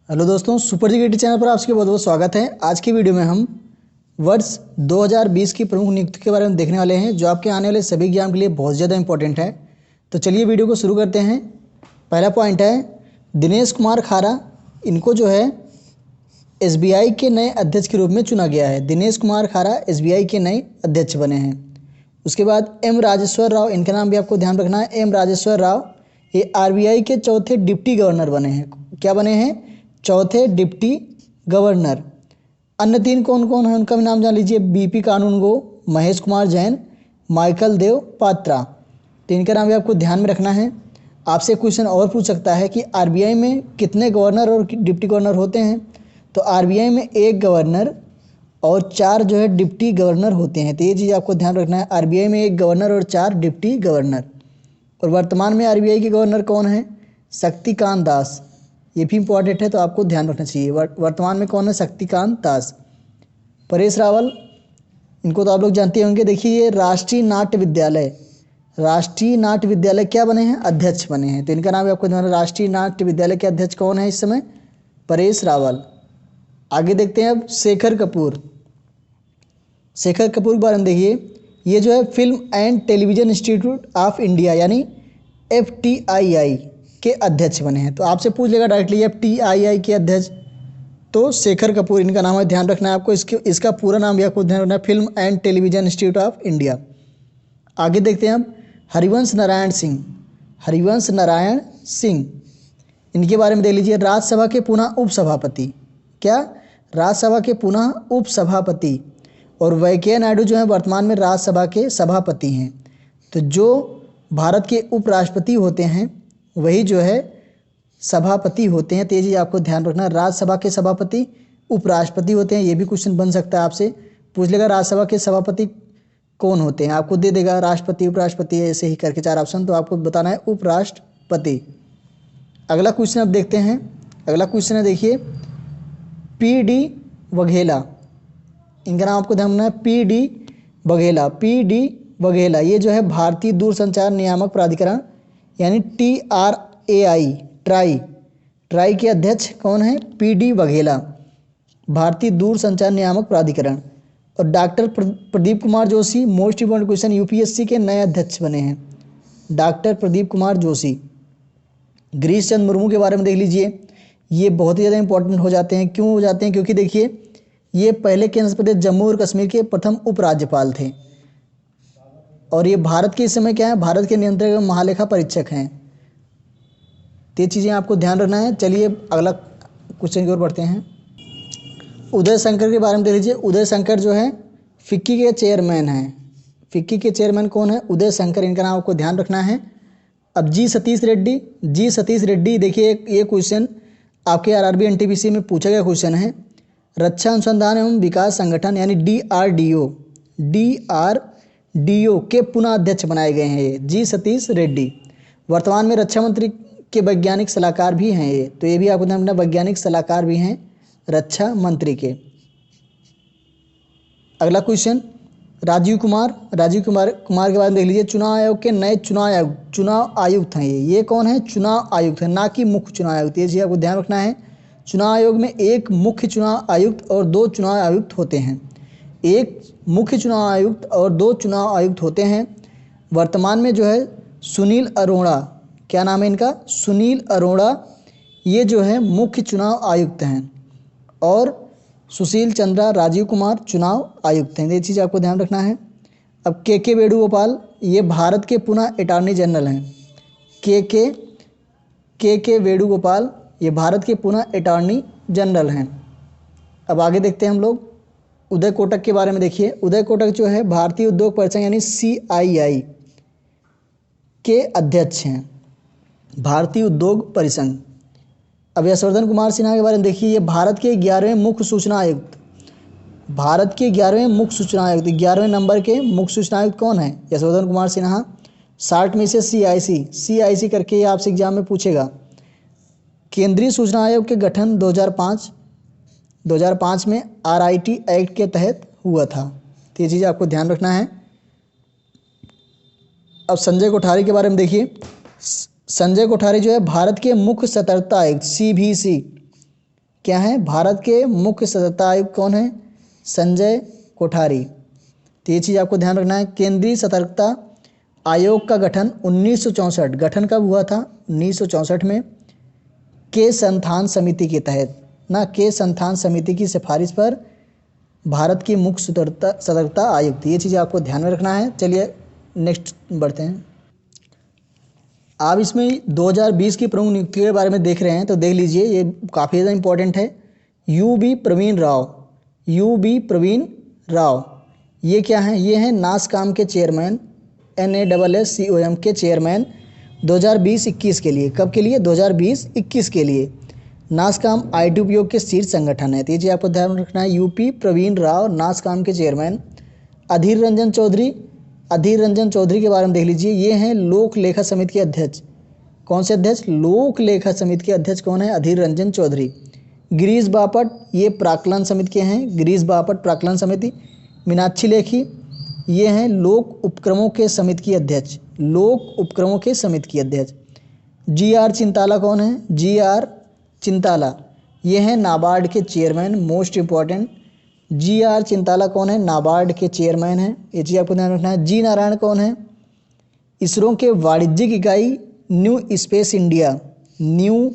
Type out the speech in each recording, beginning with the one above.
Hello दोस्तों, super जी channel पर आपके बहुत बहुत स्वागत है। आज की वीडियो में हम वर्ष 2020 की प्रमुख नियुक्ति के बारे में देखने वाले हैं, जो आपके आने वाले सभी एग्जाम के लिए बहुत ज़्यादा इंपॉर्टेंट है। तो चलिए वीडियो को शुरू करते हैं। पहला पॉइंट है दिनेश कुमार खारा। इनको जो है एसबीआई के नए अध्यक्ष के रूप में चुना गया है। दिनेश कुमार खारा एसबीआई के नए अध्यक्ष बने हैं। उसके बाद एम राजेश्वर राव, इनका नाम भी आपको ध्यान रखना है। एम राजेश्वर राव ये आरबीआई के चौथे डिप्टी गवर्नर बने हैं। क्या बने हैं? चौथे डिप्टी गवर्नर। अन्य तीन कौन कौन है उनका भी नाम जान लीजिए। बीपी कानूनगो, महेश कुमार जैन, माइकल देव पात्रा। तो इनका नाम भी आपको ध्यान में रखना है। आपसे क्वेश्चन और पूछ सकता है कि आरबीआई में कितने गवर्नर और डिप्टी गवर्नर होते हैं। तो आरबीआई में एक गवर्नर और 4 जो है डिप्टी गवर्नर होते हैं। तो ये चीज़ आपको ध्यान रखना है। आरबीआई में एक गवर्नर और 4 डिप्टी गवर्नर। और वर्तमान में आरबीआई के गवर्नर कौन है? शक्तिकांत दास। ये भी इंपॉर्टेंट है, तो आपको ध्यान रखना चाहिए। वर्तमान में कौन है? शक्तिकांत दास। परेश रावल, इनको तो आप लोग जानते होंगे। देखिए ये राष्ट्रीय नाट्य विद्यालय क्या बने हैं? अध्यक्ष बने हैं। तो इनका नाम भी आपको ध्यान। राष्ट्रीय नाट्य विद्यालय के अध्यक्ष कौन है इस समय? परेश रावल। आगे देखते हैं अब शेखर कपूर के बारे में। देखिए ये जो है film and television institute of India यानी FTII के अध्यक्ष बने हैं। तो आपसे पूछ लेगा डायरेक्टली FTII के अध्यक्ष, तो शेखर कपूर इनका नाम है। ध्यान रखना है आपको। इसका पूरा नाम भी आपको ध्यान रखना है, film and television institute of India. आगे देखते हैं अब हरिवंश नारायण सिंह। इनके बारे में देख लीजिए। राज्यसभा के पुनः उपसभापति। क्या? राज्यसभा के पुनः उपसभापति। और वेंकैया नायडू जो है वर्तमान में राज्यसभा के सभापति हैं। तो जो भारत के उपराष्ट्रपति होते हैं वही जो है सभापति होते हैं। तो ये चीज़ आपको ध्यान रखना। राज्यसभा के सभापति उपराष्ट्रपति होते हैं। ये भी क्वेश्चन बन सकता है, आपसे पूछ लेगा राज्यसभा के सभापति कौन होते हैं। आपको दे देगा राष्ट्रपति, उपराष्ट्रपति, ऐसे ही करके 4 ऑप्शन। तो आपको बताना है उपराष्ट्रपति। अगला क्वेश्चन अब देखते हैं। अगला क्वेश्चन है, देखिए PD वघेला। इनका नाम आपको ध्यान रखना है। PD वघेला ये जो है भारतीय दूरसंचार नियामक प्राधिकरण यानी ट्राई के अध्यक्ष कौन है? PD वघेला, भारतीय दूरसंचार नियामक प्राधिकरण। और doctor Pradeep Kumar Joshi, most important question, UPSC के नए अध्यक्ष बने हैं। डॉक्टर प्रदीप कुमार जोशी। गिरीश चंद्र मुर्मू के बारे में देख लीजिए। ये बहुत ही ज़्यादा इंपॉर्टेंट हो जाते हैं। क्यों हो जाते हैं? क्योंकि देखिए ये पहले केंद्र प्रदेश जम्मू और कश्मीर के प्रथम उपराज्यपाल थे। और ये भारत के इस समय क्या है? भारत के नियंत्रक एवं महालेखा परीक्षक हैं। तो ये चीज़ें आपको ध्यान रखना है। चलिए अगला क्वेश्चन की ओर बढ़ते हैं। उदय शंकर के बारे में देख लीजिए। उदय शंकर जो है फिक्की के चेयरमैन हैं। फिक्की के चेयरमैन कौन है? उदय शंकर। इनका नाम आपको ध्यान रखना है। अब जी सतीश रेड्डी। देखिए ये क्वेश्चन आपके RRB NTPC में पूछा गया क्वेश्चन है। रक्षा अनुसंधान एवं विकास संगठन यानी DRDO के पुनः अध्यक्ष बनाए गए हैं ये जी सतीश रेड्डी। वर्तमान में रक्षा मंत्री के वैज्ञानिक सलाहकार भी हैं ये। तो ये भी आपको ध्यान रखना, वैज्ञानिक सलाहकार भी हैं रक्षा मंत्री के। अगला क्वेश्चन राजीव कुमार के बारे में देख लीजिए। चुनाव आयोग के नए चुनाव आयुक्त हैं ये कौन है? चुनाव आयुक्त है, ना कि मुख्य चुनाव आयुक्त। ये चीज़ आपको ध्यान रखना है। चुनाव आयोग में एक मुख्य चुनाव आयुक्त और 2 चुनाव आयुक्त होते हैं। एक मुख्य चुनाव आयुक्त और 2 चुनाव आयुक्त होते हैं। वर्तमान में जो है सुनील अरोड़ा, क्या नाम है इनका? सुनील अरोड़ा ये जो है मुख्य चुनाव आयुक्त हैं। और सुशील चंद्रा राजीव कुमार चुनाव आयुक्त हैं। ये चीज़ आपको ध्यान रखना है। अब के वेणुगोपाल ये भारत के पुनः अटॉर्नी जनरल हैं। के वेणुगोपाल ये भारत के पुनः अटॉर्नी जनरल हैं। अब आगे देखते हैं हम लोग उदय कोटक के बारे में। देखिए उदय कोटक जो है भारतीय उद्योग परिसंघ यानी CII के अध्यक्ष हैं। भारतीय उद्योग परिसंघ। अब यशवर्धन कुमार सिन्हा के बारे में देखिए। ये भारत के 11वें मुख्य सूचना आयुक्त। 11वें नंबर के मुख्य सूचना आयुक्त कौन है? यशवर्धन कुमार सिन्हा। 60 में से CIC करके ये आपसे एग्जाम में पूछेगा। केंद्रीय सूचना आयोग के गठन 2005 में RIT एक्ट के तहत हुआ था। तो ये चीज़ आपको ध्यान रखना है। अब संजय कोठारी के बारे में देखिए। संजय कोठारी जो है भारत के मुख्य सतर्कता आयुक्त CVC क्या हैं? भारत के मुख्य सतर्कता आयुक्त कौन है? संजय कोठारी। तो ये चीज़ आपको ध्यान रखना है। केंद्रीय सतर्कता आयोग का गठन 1964, गठन कब हुआ था? 1964 में, के संथान समिति के तहत ना, के संथान समिति की सिफारिश पर भारत की मुख्य सतर्कता आयुक्त। ये चीज़ आपको ध्यान में रखना है। चलिए नेक्स्ट बढ़ते हैं। आप इसमें 2020 की प्रमुख नियुक्तियों के बारे में देख रहे हैं, तो देख लीजिए, ये काफ़ी ज़्यादा इंपॉर्टेंट है। UB प्रवीण राव, UB प्रवीण राव, ये क्या हैं? ये हैं नासकॉम के चेयरमैन, NASSCOM के चेयरमैन 2020-21 के लिए। कब के लिए? 2020-21 के लिए। नासकॉम IT उपयोग के शीर्ष संगठन है। तो ये चीज़ आपको ध्यान रखना है। UP प्रवीण राव नासकॉम के चेयरमैन। अधीर रंजन चौधरी, अधीर रंजन चौधरी के बारे में देख लीजिए, ये हैं लोक लेखा समिति के अध्यक्ष। कौन से अध्यक्ष? लोक लेखा समिति के अध्यक्ष कौन है? अधीर रंजन चौधरी। गिरीश बापट, ये प्राक्कलन समिति के हैं, गिरीश बापट प्राक्कलन समिति। मीनाक्षी लेखी, ये हैं लोक उपक्रमों के समिति की अध्यक्ष, लोक उपक्रमों के समिति की अध्यक्ष। GR चिंताला कौन है? GR चिंताला, ये हैं नाबार्ड के chairman, most important. GR Chintala कौन है? नाबार्ड के चेयरमैन हैं। ये चीज़ आपको ध्यान रखना है। जी नारायण कौन है? इसरो के वाणिज्यिक इकाई new space India, new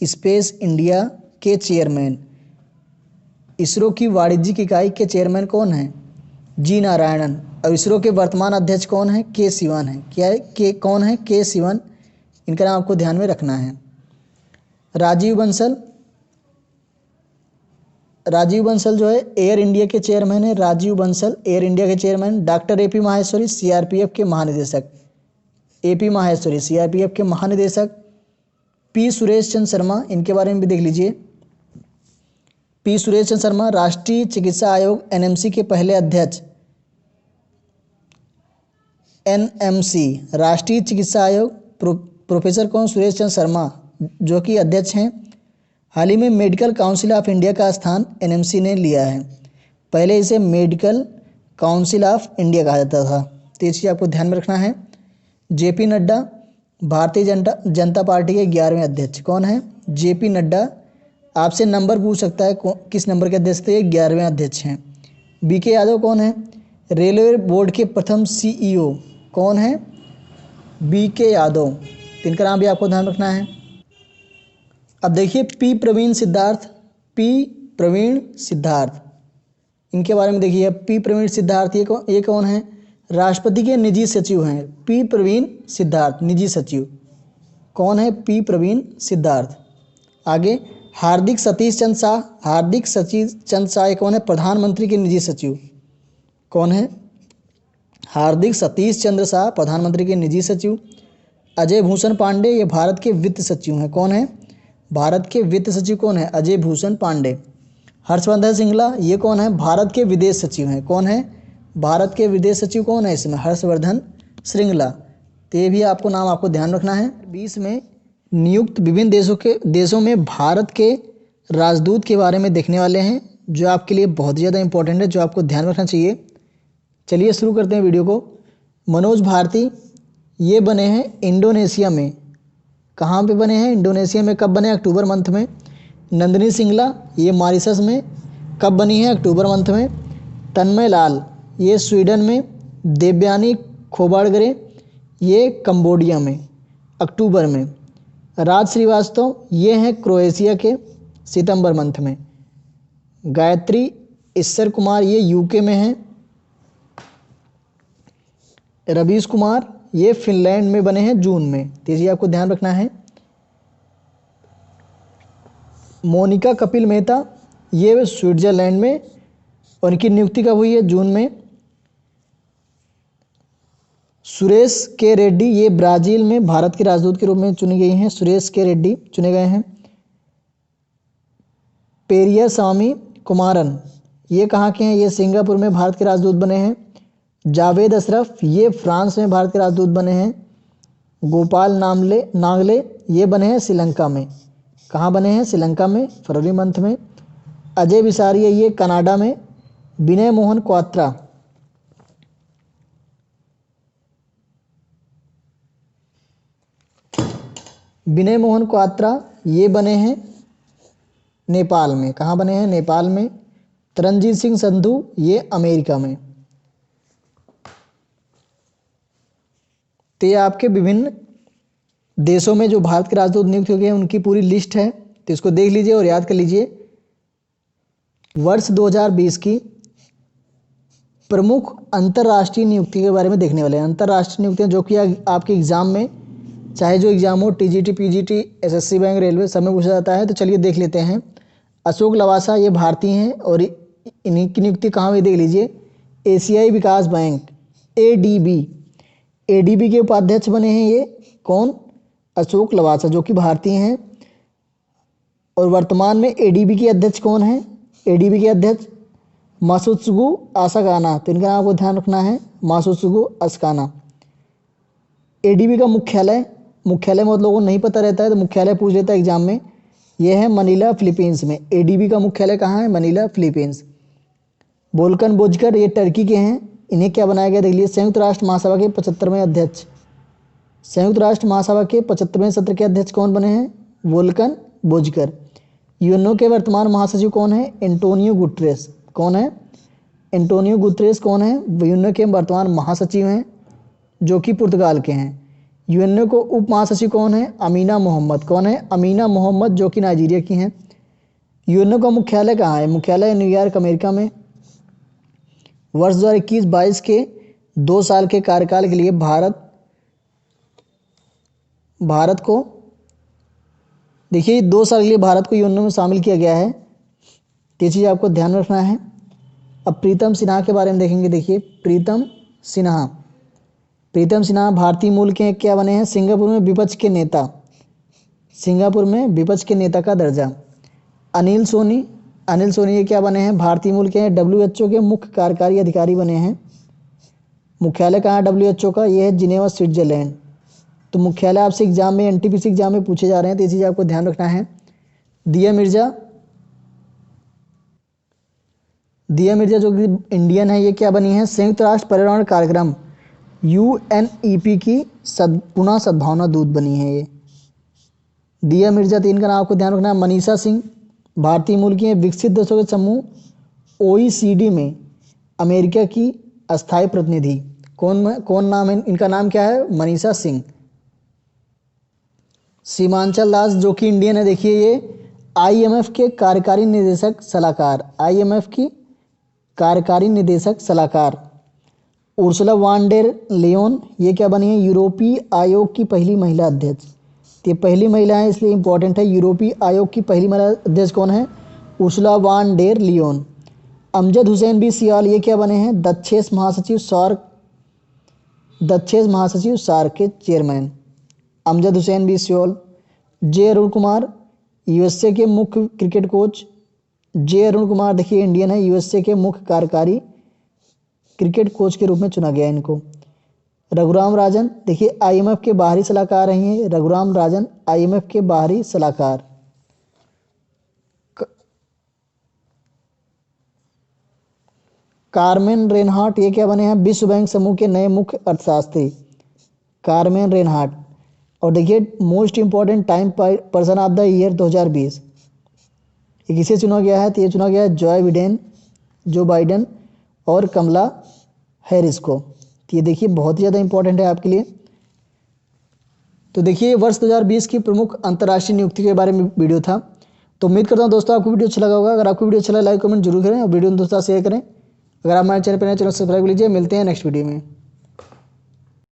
space India के चेयरमैन। इसरो की वाणिज्यिक इकाई के चेयरमैन कौन है? जी नारायणन। और इसरो के वर्तमान अध्यक्ष कौन है? के सिवन है। क्या है? के कौन है? के सिवन। इनका नाम आपको ध्यान में रखना है। राजीव बंसल, राजीव बंसल जो है एयर इंडिया के चेयरमैन है। राजीव बंसल एयर इंडिया के chairman. Doctor AP Maheshwari CRPF के महानिदेशक, AP माहेश्वरी CRPF के महानिदेशक। P सुरेश चंद्र शर्मा, इनके बारे में भी देख लीजिए। P सुरेश चंद्र शर्मा राष्ट्रीय चिकित्सा आयोग NMC के पहले अध्यक्ष, NMC राष्ट्रीय चिकित्सा आयोग। प्रोफेसर कौन? सुरेश चंद्र शर्मा, जो कि अध्यक्ष हैं। हाल ही में मेडिकल काउंसिल ऑफ इंडिया का स्थान NMC ने लिया है। पहले इसे मेडिकल काउंसिल ऑफ इंडिया कहा जाता था। तो ये चीज़ आपको ध्यान में रखना है। JP नड्डा भारतीय जनता पार्टी के 11वें अध्यक्ष। कौन है? JP नड्डा। आपसे नंबर पूछ सकता है, किस नंबर के अध्यक्ष थे? 11वें अध्यक्ष हैं। BK यादव कौन है? रेलवे बोर्ड के प्रथम CEO। कौन है? BK यादव। इनका नाम भी आपको ध्यान रखना है। अब देखिए P प्रवीण सिद्धार्थ, P प्रवीण सिद्धार्थ, इनके बारे में देखिए। P प्रवीण सिद्धार्थ, ये कौन है? राष्ट्रपति के निजी सचिव हैं। P प्रवीण सिद्धार्थ निजी सचिव। कौन है? P प्रवीण सिद्धार्थ। आगे हार्दिक सतीश चंद्र शाह, हार्दिक सतीश चंद्र शाह ये कौन है? प्रधानमंत्री के निजी सचिव। कौन है? हार्दिक सतीश चंद्र शाह प्रधानमंत्री के निजी सचिव। अजय भूषण पांडे, ये भारत के वित्त सचिव हैं। कौन है? भारत के वित्त सचिव कौन है? अजय भूषण पांडे। हर्षवर्धन श्रृंगला, ये कौन है? भारत के विदेश सचिव हैं। कौन है? भारत के विदेश सचिव कौन है इसमें? हर्षवर्धन श्रृंगला। तो ये भी आपको नाम आपको ध्यान रखना है। 20 में नियुक्त विभिन्न देशों में भारत के राजदूत के बारे में देखने वाले हैं, जो आपके लिए बहुत ज़्यादा इंपॉर्टेंट है, जो आपको ध्यान रखना चाहिए। चलिए शुरू करते हैं वीडियो को। मनोज भारती, ये बने हैं इंडोनेशिया में। कहाँ पे बने हैं? इंडोनेशिया में। कब बने? अक्टूबर मंथ में। नंदिनी सिंगला, ये मॉरिशस में। कब बनी है? अक्टूबर मंथ में। तन्मय लाल, ये स्वीडन में। देवयानी खोबाड़गरे, ये कंबोडिया में, अक्टूबर में। राज श्रीवास्तव, ये हैं क्रोएशिया के, सितंबर मंथ में। गायत्री ईश्वर कुमार, ये UK में हैं। रवीश कुमार, ये फिनलैंड में बने हैं, जून में। तेजी आपको ध्यान रखना है। मोनिका कपिल मेहता, ये स्विट्जरलैंड में, उनकी नियुक्ति कब हुई है? जून में। सुरेश के रेड्डी, ये ब्राज़ील में भारत के राजदूत के रूप में चुनी गई हैं। सुरेश के रेड्डी चुने गए हैं। पेरियास्वामी कुमारन, ये कहाँ के हैं? ये सिंगापुर में भारत के राजदूत बने हैं। जावेद अशरफ, ये फ्रांस में भारत के राजदूत बने हैं। गोपाल नागले, ये बने हैं श्रीलंका में। कहाँ बने हैं? श्रीलंका में, फरवरी मंथ में। अजय विसारिया, ये कनाडा में। विनय मोहन क्वात्रा, विनय मोहन क्वात्रा, ये बने हैं नेपाल में। कहाँ बने हैं? नेपाल में। तरनजीत सिंह संधू ये अमेरिका में। तो ये आपके विभिन्न देशों में जो भारत के राजदूत नियुक्त हो गए हैं उनकी पूरी लिस्ट है, तो इसको देख लीजिए और याद कर लीजिए। वर्ष 2020 की प्रमुख अंतर्राष्ट्रीय नियुक्ति के बारे में देखने वाले हैं। अंतर्राष्ट्रीय नियुक्तियां जो कि आपके एग्जाम में, चाहे जो एग्जाम हो, TGT, PGT, SSC bank, railway, सब में पूछा जाता है। तो चलिए देख लेते हैं। अशोक लवासा ये भारतीय हैं और इन्हीं की नियुक्ति कहाँ हुई देख लीजिए। एशियाई विकास बैंक एडीबी के उपाध्यक्ष बने हैं ये कौन? अशोक लवासा, जो कि भारतीय हैं। और वर्तमान में एडीबी के अध्यक्ष कौन है? एडीबी के अध्यक्ष मासुत्सुगु असाकाना। तो इनका नाम को ध्यान रखना है, मासुत्सुगु असाकाना। एडीबी का मुख्यालय बहुत लोगों को नहीं पता रहता है, तो मुख्यालय पूछ लेता है एग्जाम में, यह है मनीला, फिलीपींस में। एडीबी का मुख्यालय कहाँ है? Manila, Philippines. वोल्कन बोजकर ये टर्की के हैं। इन्हें क्या बनाया गया देख लीजिए, संयुक्त राष्ट्र महासभा के 75वें अध्यक्ष। संयुक्त राष्ट्र महासभा के 75वें सत्र के अध्यक्ष कौन बने हैं? वोल्कन बोजकर। यूएनओ के वर्तमान महासचिव कौन है? Antonio Guterres. कौन है? एंटोनियो गुटरेस कौन है? यूएनओ के वर्तमान महासचिव हैं, जो कि पुर्तगाल के हैं। यूएनओ को उप महासचिव कौन है? अमीना मोहम्मद। कौन है? अमीना मोहम्मद, जो कि नाइजीरिया की हैं। यूएनओ का मुख्यालय कहाँ है? मुख्यालय न्यूयॉर्क, अमेरिका में। वर्ष 2021-22 के 2 साल के कार्यकाल के लिए भारत को देखिए 2 साल के लिए भारत को यूएनओ में शामिल किया गया है। ये चीज़ आपको ध्यान रखना है। अब प्रीतम सिन्हा के बारे में देखेंगे। देखिए प्रीतम सिन्हा भारतीय मूल के क्या बने हैं? सिंगापुर में विपक्ष के नेता का दर्जा। अनिल सोनी ये क्या बने हैं? भारतीय मूल के हैं, डब्ल्यूएचओ के मुख्य कार्यकारी अधिकारी बने हैं। मुख्यालय कहाँ है डब्ल्यूएचओ का? ये है जिनेवा, स्विट्जरलैंड। तो मुख्यालय आपसे एग्जाम में, एनटीपीसी एग्जाम में पूछे जा रहे हैं, तो ये चीज़ आपको ध्यान रखना है। दिया मिर्जा जो कि इंडियन है, ये क्या बनी है? संयुक्त राष्ट्र पर्यावरण कार्यक्रम यूएनईपी की पुनः सद्भावना दूत बनी है ये दिया मिर्जा। 3 का नाम आपको ध्यान रखना है। मनीषा सिंह भारतीय मूल की है, विकसित देशों के समूह ओईसीडी में अमेरिका की अस्थायी प्रतिनिधि। कौन नाम है इनका? नाम क्या है? मनीषा सिंह। सीमांचल दास जो कि इंडियन है, देखिए ये आईएमएफ के कार्यकारी निदेशक सलाहकार। उर्सुला वान डेर लियोन ये क्या बनी है? यूरोपीय आयोग की पहली महिला अध्यक्ष। ये पहली महिला है, इसलिए इंपॉर्टेंट है। यूरोपीय आयोग की पहली महिला अध्यक्ष कौन है? Ursula von der Leyen. Amjad Hussain B Sial ये क्या बने हैं? दक्षेश महासचिव सार्क के chairman. Amjad Hussain B Sial. J Arun Kumar USA के मुख्य cricket coach. J Arun Kumar देखिए इंडियन है, यूएसए के मुख्य कार्यकारी क्रिकेट कोच के रूप में चुना गया इनको। रघुराम राजन देखिए आईएमएफ के बाहरी सलाहकार हैं। रघुराम राजन आईएमएफ के बाहरी सलाहकार। कार्मेन रेनहार्ट ये क्या बने हैं? विश्व बैंक समूह के नए मुख्य अर्थशास्त्री कार्मेन रेनहार्ट। और देखिए most important time person of the year 2020 ये किसे चुना गया है? तो ये चुना गया है जो बाइडेन और कमला हैरिस को। तो ये देखिए बहुत ही ज़्यादा इंपॉर्टेंट है आपके लिए। तो देखिए वर्ष 2020 की प्रमुख अंतर्राष्ट्रीय नियुक्ति के बारे में वीडियो था। तो उम्मीद करता हूँ दोस्तों आपको वीडियो अच्छा लगा होगा। अगर आपको वीडियो अच्छा लगा लाइक कमेंट जरूर करें और वीडियो दोस्तों शेयर करें। अगर आप हमारे चैनल पर नए चैनल सब्सक्राइब कीजिए। मिलते हैं नेक्स्ट वीडियो में।